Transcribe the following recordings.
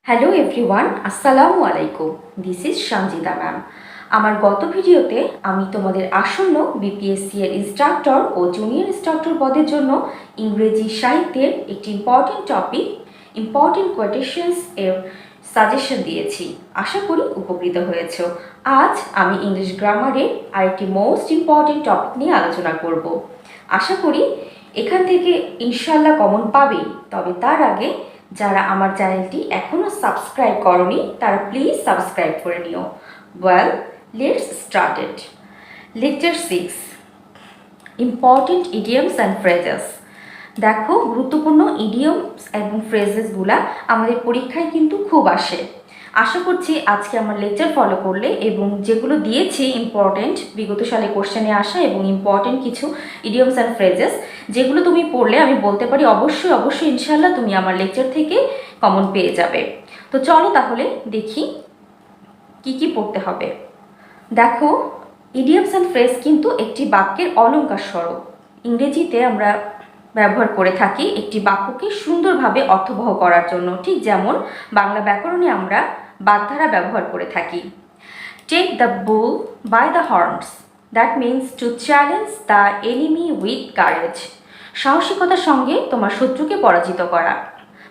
Hello everyone, আসসালামু আলাইকুম। This is Sanjita ma'am. আমার গত ভিডিওতে আমি তোমাদের আসন্ন বিপিএসসি এর ইনস্ট্রাক্টর ও জুনিয়র ইনস্ট্রাক্টর পদের জন্য ইংরেজি সাহিত্যের একটি ইম্পর্টেন্ট টপিক, ইম্পর্টেন্ট কোটেশনস এর সাজেশন দিয়েছি। আশা করি উপকৃত হয়েছ। আজ আমি ইংলিশ গ্রামারের আরেকটি মোস্ট ইম্পর্টেন্ট টপিক নিয়ে আলোচনা করব। আশা করি এখান থেকে ইনশাল্লাহ কমন পাবেই। তবে তার আগে যারা আমার চ্যানেলটি এখনও সাবস্ক্রাইব করনি তারা প্লিজ সাবস্ক্রাইব করে নিও। Well, let's start it. Lecture-6, important idioms and phrases. দেখো, গুরুত্বপূর্ণ ইডিয়মস এবং ফ্রেজেসগুলা আমাদের পরীক্ষায় কিন্তু খুব আসে। আশা করছি আজকে আমার লেকচার ফলো করলে এবং যেগুলো দিয়েছি ইম্পর্টেন্ট বিগত সালে কোশ্চেনে আসা এবং ইম্পর্টেন্ট কিছু ইডিয়মস অ্যান্ড ফ্রেজেস যেগুলো তুমি পড়লে আমি বলতে পারি অবশ্যই ইনশাল্লাহ তুমি আমার লেকচার থেকে কমন পেয়ে যাবে। তো চলো তাহলে দেখি কি কি পড়তে হবে। দেখো, ইডিয়মস অ্যান্ড ফ্রেজ কিন্তু একটি বাক্যের অলংকার স্বরূপ। ইংরেজিতে আমরা ব্যবহার করে থাকি একটি বাক্যকে সুন্দরভাবে অর্থবহ করার জন্য, ঠিক যেমন বাংলা ব্যাকরণে আমরা বাগধারা ব্যবহার করে থাকি। Take the bull by the horns, that means to challenge the enemy with courage. সাহসিকতার সঙ্গে তোমার শত্রুকে পরাজিত করা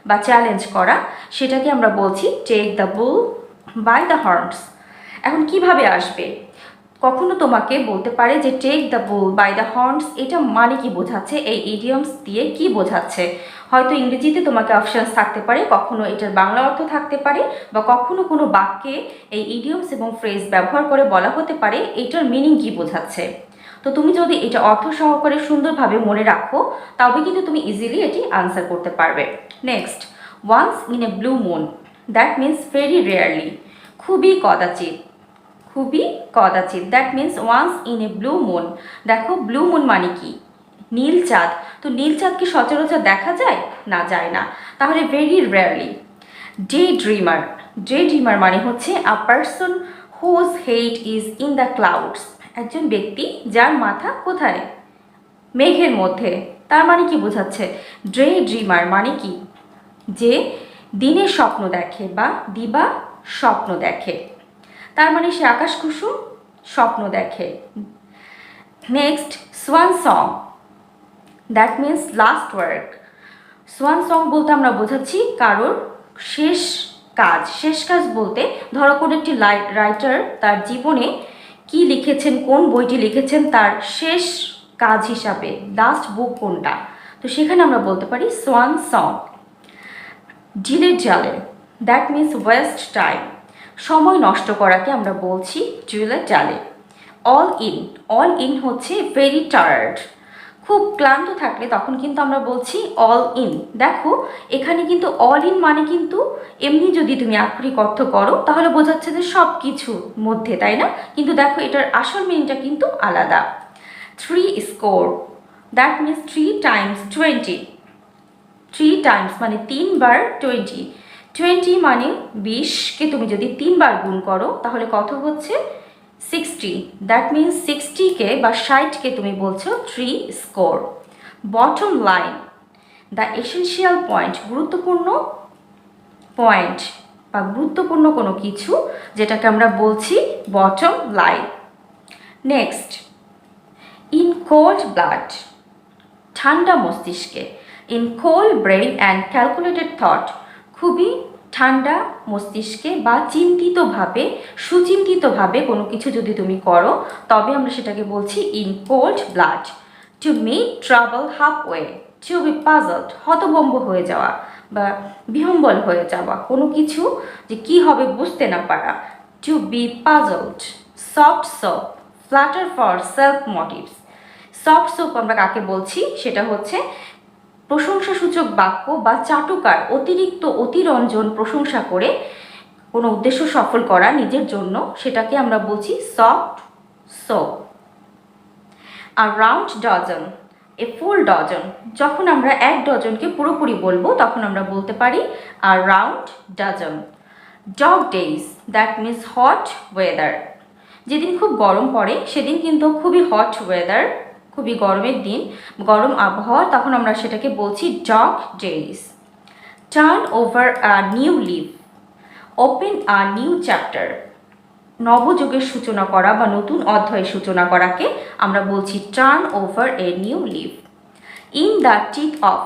বা চ্যালেঞ্জ করা, সেটাকে আমরা বলছি take the bull by the horns. এখন কিভাবে আসবে? কখনো তোমাকে বলতে পারে যে take the bull by the horns, এটা মানে কি বোঝাচ্ছে, এই ইডিয়মস দিয়ে কি বোঝাচ্ছে। হয়তো ইংরেজিতে তোমাকে অপশানস থাকতে পারে, কখনো এটার বাংলা অর্থ থাকতে পারে, বা কখনো কোনো বাক্যে এই ইডিয়মস এবং ফ্রেজ ব্যবহার করে বলা হতে পারে এটার মিনিং কি বোঝাচ্ছে। তো তুমি যদি এটা অর্থ সহকারে সুন্দরভাবে মনে রাখো তবে কিন্তু তুমি ইজিলি এটি আনসার করতে পারবে। Next, once in a blue moon, that means very rarely, খুবই কদাচিৎ। খুবই কদাচিৎ, that means once in a blue moon. দেখো, ব্লু মুন মানে কি? নীল চাঁদ। তো নীল চাঁদ কি সচরাচর দেখা যায়? না, যায় না। তাহলে very rarely. Day dreamer, day dreamer মানে হচ্ছে a person whose head is in the clouds, একজন ব্যক্তি যার মাথা কোথায়? মেঘের মধ্যে। তার মানে কি বোঝাচ্ছে? ডে ড্রিমার মানে কি? যে দিনের স্বপ্ন দেখে বা দিবা স্বপ্ন দেখে, তার মানে সে আকাশ কুসুম স্বপ্ন দেখে। Next, swan song, that means last work. Swan song বলতে আমরা বোঝাচ্ছি কারোর শেষ কাজ। শেষ কাজ বলতে ধরো কোনো একটি রাইটার তার জীবনে কি লিখেছেন, কোন বইটি লিখেছেন তার শেষ কাজ হিসাবে, লাস্ট বুক কোনটা, তো সেখানে আমরা বলতে পারি সোয়ান সং। ডিলে জালে, দ্যাট মিনস ওয়েস্ট টাইম, সময় নষ্ট করাকে আমরা বলছি ডিলে জালে। অল ইন, অল ইন হচ্ছে ভেরি টায়ার্ড, খুব ক্লান্ত থাকলে তখন কিন্তু আমরা বলছি অল ইন। দেখো, এখানে কিন্তু অল ইন মানে কিন্তু এমনি যদি তুমি আক্ষরিক অর্থ করো তাহলে বোঝাচ্ছে যে সব কিছুর মধ্যে, তাই না? কিন্তু দেখো এটার আসল মিনিংটা কিন্তু আলাদা। 3 score, that means 3 Times 20, 3 Times মানে 3 বার 20, 20 মানে 20কে তুমি যদি 3 বার গুণ করো তাহলে কত হচ্ছে? 60, দ্যাট মিনস 60কে বা 60কে তুমি বলছো 3 score. Bottom line, the essential point, গুরুত্বপূর্ণ পয়েন্ট বা গুরুত্বপূর্ণ কোনো কিছু যেটাকে আমরা বলছি bottom line. Next, in cold blood, ঠান্ডা মস্তিষ্কে। In cold brain and calculated thought, খুবই ঠান্ডা মস্তিষ্কে বা চিন্তিতভাবে, সুচিন্তিতভাবে কোনো কিছু যদি তুমি করো তবে আমরা সেটাকে বলছি in cold blood. To make trouble halfway, to be puzzled, হতভম্ব হয়ে যাওয়া বা বিহম্বল হয়ে যাওয়া, কোনো কিছু যে কি হবে বুঝতে না পারা। To be puzzled. Soft soap, flatter for self motives. Soft soap আমরা কাকে বলছি? সেটা হচ্ছে প্রশংসাসূচক বাক্য বা চাটুকার অতিরিক্ত অতিরঞ্জন প্রশংসা করে কোনো উদ্দেশ্য সফল করা নিজের জন্য, সেটাকে আমরা বলছি সফট সোপ। আর রাউন্ড ডজন, এ ফুল ডজন, যখন আমরা এক ডজনকে পুরোপুরি বলবো তখন আমরা বলতে পারি a round dozen. Dog days, that means hot weather, যেদিন খুব গরম পড়ে সেদিন কিন্তু খুবই হট ওয়েদার, খুবই গরমের দিন, গরম আবহাওয়া, তখন আমরা সেটাকে বলছি dog days. Turn over a new leaf, open a new chapter, নবযুগের সূচনা করা বা নতুন অধ্যায়ের সূচনা করাকে আমরা বলছি turn over a new leaf. In the teeth of,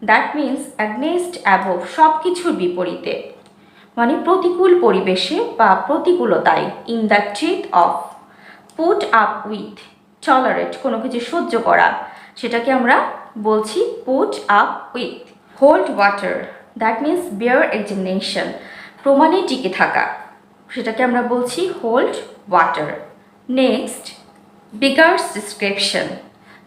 that means against above, সব কিছুর বিপরীতে, মানে প্রতিকূল পরিবেশে বা প্রতিকূলতায়। In the teeth of, put up with, tolerate, কোনো কিছু সহ্য করা, সেটাকে আমরা বলছি put up with. Hold water, that means bear examination, প্রমাণে টিকে থাকা, সেটাকে আমরা বলছি hold water. Next, beggars description,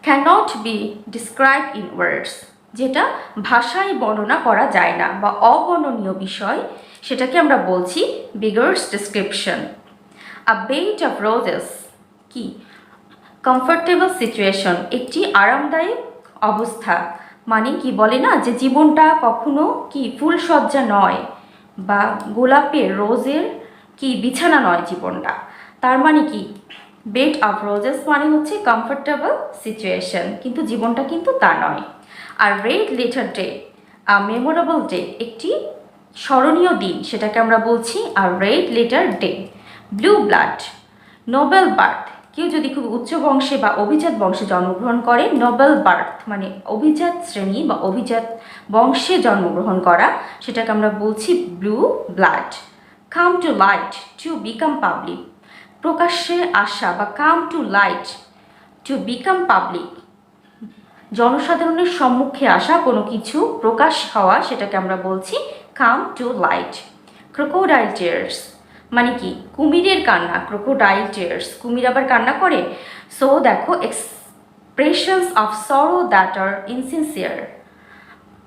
can't be describe in words, যেটা ভাষায় বর্ণনা করা যায় না বা অবর্ণনীয় বিষয়, সেটাকে আমরা বলছি বিগার্স description. A bed of roses, কি কমফোর্টেবল সিচুয়েশন, একটি আরামদায়ক অবস্থা, মানে কি বলে না যে জীবনটা কখনো কি ফুলসজ্জা নয় বা গোলাপের রোজের কি বিছানা নয় জীবনটা, তার মানে কি বেড অফ রোজেস মানে হচ্ছে কমফোর্টেবল সিচুয়েশন, কিন্তু জীবনটা কিন্তু তা নয়। A red letter day, a memorable day, একটি স্মরণীয় দিন, সেটাকে আমরা বলছি a red letter day. Blue blood, noble birth, কেউ যদি খুব উচ্চ বংশে বা অভিজাত বংশে জন্মগ্রহণ করে, নোবেল বার্থ মানে অভিজাত শ্রেণী বা অভিজাত বংশে জন্মগ্রহণ করা, সেটাকে আমরা বলছি blue blood. Come to light, to become public, প্রকাশ্যে আসা বা come to light, to become public, জনসাধারণের সম্মুখে আসা, কোনো কিছু প্রকাশ হওয়া, সেটাকে আমরা বলছি come to light. Crocodile tears, মানে কি কুমিরের কান্না, ক্রোকোডাইল টিয়ার্স, কুমির আবার কান্না করে। সো দেখো, expressions of sorrow that are insincere,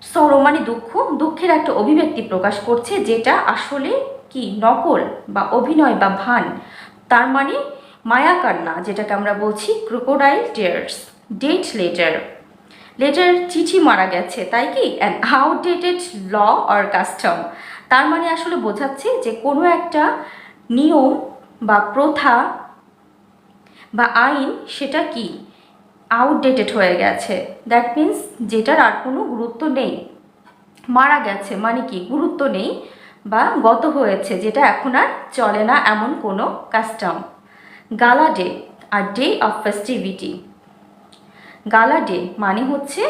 sorrow মানে দুঃখ, দুঃখের একটা অভিব্যক্তি প্রকাশ করছে যেটা আসলে কি নকল বা অভিনয় বা ভান, তার মানে মায়া কান্না, যেটাকে আমরা বলছি crocodile tears. Dead letter, letter চিঠি মারা গেছে, তাই কি an outdated law or custom, তার মানে আসলে বোঝাচ্ছে যে কোনো একটা নিয়ম বা প্রথা বা আইন সেটা কি আউটডেটেড হয়ে গেছে, দ্যাট মিন্স যেটার আর কোনো গুরুত্ব নেই। মারা গেছে মানে কি গুরুত্ব নেই বা গত হয়েছে, যেটা এখন আর চলে না, এমন কোনো কাস্টম। গালা day, a day of festivity, গালা ডে মানে হচ্ছে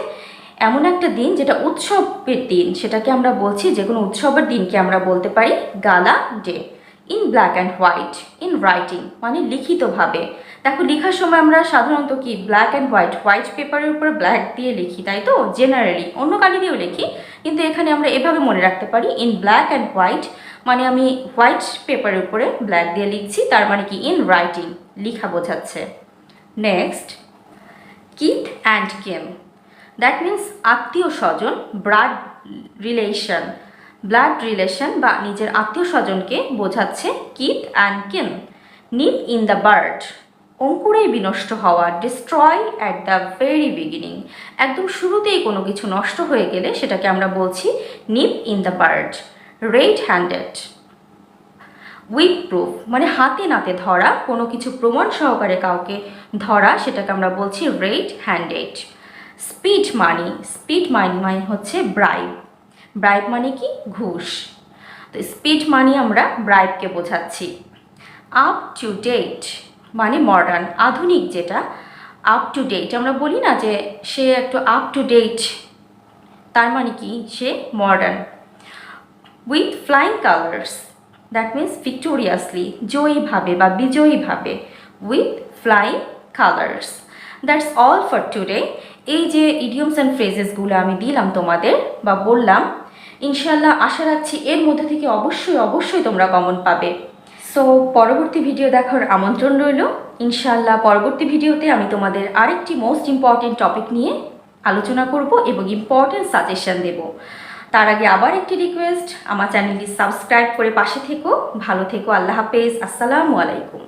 এমন একটা দিন যেটা উৎসবের দিন, সেটাকে আমরা বলছি যে কোনো উৎসবের দিনকে আমরা বলতে পারি গালা day. In black and white, in writing মানে লিখিতভাবে, দেখো লেখার সময় আমরা সাধারণত কি ব্ল্যাক অ্যান্ড হোয়াইট, হোয়াইট পেপারের উপর ব্ল্যাক দিয়ে লিখি, তাই তো জেনারেলি অন্য কালি দিয়েও লিখি, কিন্তু এখানে আমরা এভাবে মনে রাখতে পারি ইন ব্ল্যাক অ্যান্ড হোয়াইট, মানে আমি হোয়াইট পেপারের উপরে ব্ল্যাক দিয়ে লিখছি, তার মানে কি ইন রাইটিং, লিখা বোঝাচ্ছে। নেক্সট, কিথ অ্যান্ড কিন, দ্যাট মিন্স আত্মীয় স্বজন, ব্লাড রিলেশন, ব্লাড রিলেশন বা নিজের আত্মীয় স্বজনকে বোঝাচ্ছে kith and kin. Nip in the bud, অঙ্কুরেই বিনষ্ট হওয়া, destroy at the very beginning, একদম শুরুতেই কোনো কিছু নষ্ট হয়ে গেলে সেটাকে আমরা বলছি Nip in the bird. Red handed, with proof মানে হাতে নাতে ধরা, কোনো কিছু প্রমাণ সহকারে কাউকে ধরা, সেটাকে আমরা বলছি রেড হ্যান্ডেড। স্পিড মানি, স্পিড মানি মানে হচ্ছে ব্রাইব, ব্রাইব মানে কি ঘুষ, তো স্পিড মানি আমরা ব্রাইবকে বোঝাচ্ছি। আপ টু ডেট মানে মডার্ন, আধুনিক যেটা, আপ টু ডেট আমরা বলি না যে সে একটু আপ টু ডেট, তার মানে কি সে modern. With flying colours, that means victoriously, জয়ীভাবে বা বিজয়ীভাবে, with flying colours. That's all for today. এই যে ইডিয়মস অ্যান্ড ফ্রেজেসগুলো আমি দিলাম তোমাদের বা বললাম, ইনশাল্লাহ আশা রাখছি এর মধ্যে থেকে অবশ্যই তোমরা কমন পাবে। সো পরবর্তী ভিডিও দেখার আমন্ত্রণ রইল। ইনশাল্লাহ পরবর্তী ভিডিওতে আমি তোমাদের আরেকটি মোস্ট ইম্পর্টেন্ট টপিক নিয়ে আলোচনা করব এবং ইম্পর্টেন্ট সাজেশন দেব। তার আগে আবার একটি রিকোয়েস্ট, আমার চ্যানেলটি সাবস্ক্রাইব করে পাশে থেকো, ভালো থেকো, আল্লাহ হাফেজ, আসসালামু আলাইকুম।